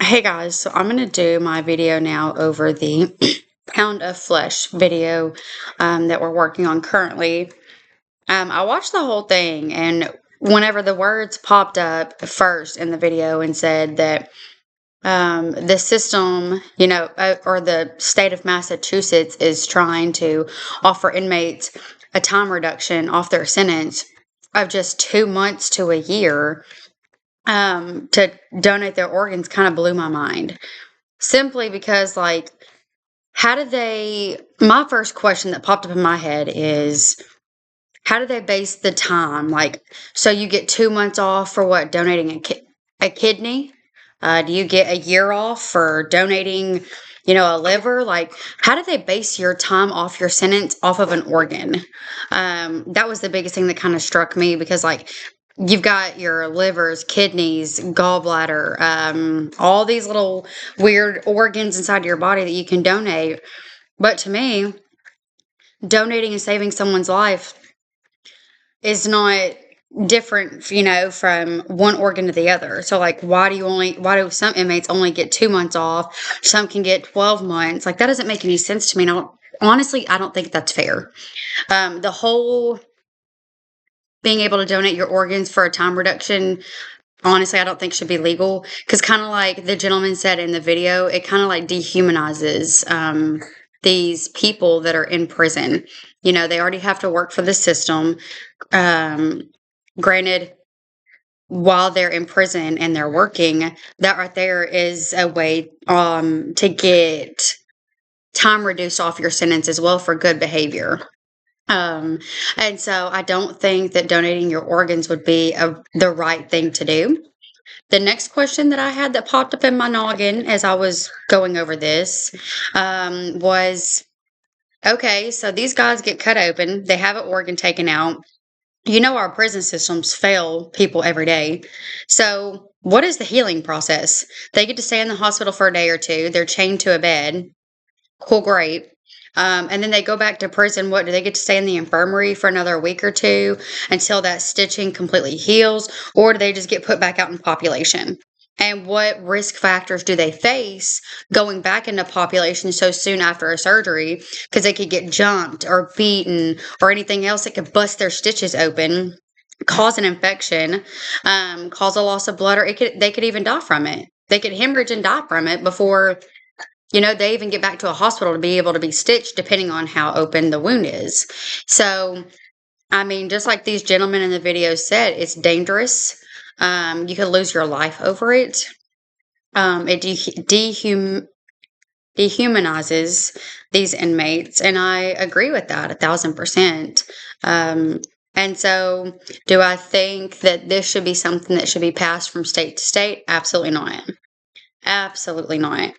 Hey guys, so I'm going to do my video now over the pound of flesh video that we're working on currently. I watched the whole thing, and whenever the words popped up first in the video and said that the system, or the state of Massachusetts is trying to offer inmates a time reduction off their sentence of just 2 months to a year to donate their organs, kind of blew my mind. Simply because, how did they? My first question that popped up in my head is, how do they base the time? So you get 2 months off for what? Donating a kidney? Do you get a year off for donating, a liver? How do they base your time off your sentence off of an organ? That was the biggest thing that kind of struck me because, you've got your livers, kidneys, gallbladder, all these little weird organs inside your body that you can donate. But to me, donating and saving someone's life is not different, from one organ to the other. So why do some inmates only get 2 months off? Some can get 12 months. That doesn't make any sense to me. Honestly, I don't think that's fair. The whole being able to donate your organs for a time reduction, honestly, I don't think should be legal. Because kind of like the gentleman said in the video, it kind of dehumanizes these people that are in prison. They already have to work for the system. Granted, while they're in prison and they're working, that right there is a way to get time reduced off your sentence as well for good behavior. And so I don't think that donating your organs would be the right thing to do. The next question that I had that popped up in my noggin as I was going over this was, okay, so these guys get cut open. They have an organ taken out. Our prison systems fail people every day. So what is the healing process? They get to stay in the hospital for a day or two. They're chained to a bed. Cool, great. And then they go back to prison. What, do they get to stay in the infirmary for another week or two until that stitching completely heals? Or do they just get put back out in population? And what risk factors do they face going back into population so soon after a surgery? Because they could get jumped or beaten or anything else that could bust their stitches open, cause an infection, cause a loss of blood, or they could even die from it. They could hemorrhage and die from it before they even get back to a hospital to be able to be stitched, depending on how open the wound is. So, just like these gentlemen in the video said, it's dangerous. You could lose your life over it. It dehumanizes these inmates, and I agree with that 1,000%. And so, do I think that this should be something that should be passed from state to state? Absolutely not. Absolutely not.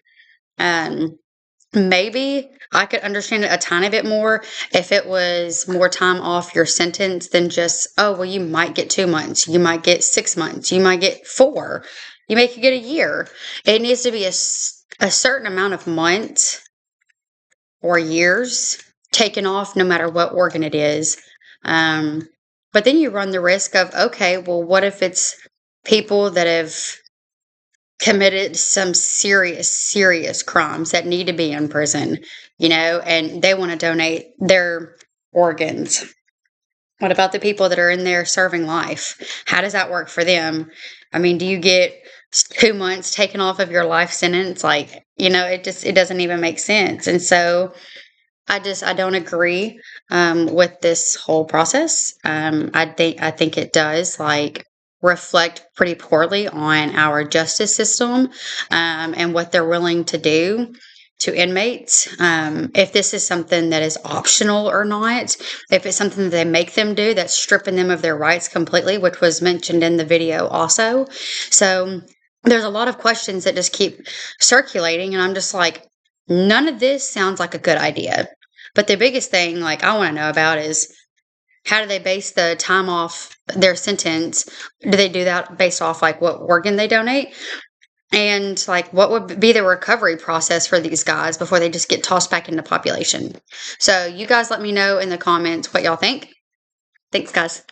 Maybe I could understand it a tiny bit more if it was more time off your sentence than just, oh, well, you might get 2 months, you might get 6 months, you might get 4, you may could get a year. It needs to be a certain amount of months or years taken off, no matter what organ it is. But then you run the risk of, okay, well, what if it's people that have committed some serious crimes that need to be in prison, and they want to donate their organs? What about the people that are in there serving life? How does that work for them? Do you get 2 months taken off of your life sentence? It doesn't even make sense. And so I don't agree with this whole process. I think it does reflect pretty poorly on our justice system and what they're willing to do to inmates. If this is something that is optional or not, if it's something that they make them do that's stripping them of their rights completely, which was mentioned in the video also. So there's a lot of questions that just keep circulating, and I'm just none of this sounds like a good idea. But the biggest thing I want to know about is, how do they base the time off their sentence? Do they do that based off what organ they donate? And what would be the recovery process for these guys before they just get tossed back into population? So you guys let me know in the comments what y'all think. Thanks, guys.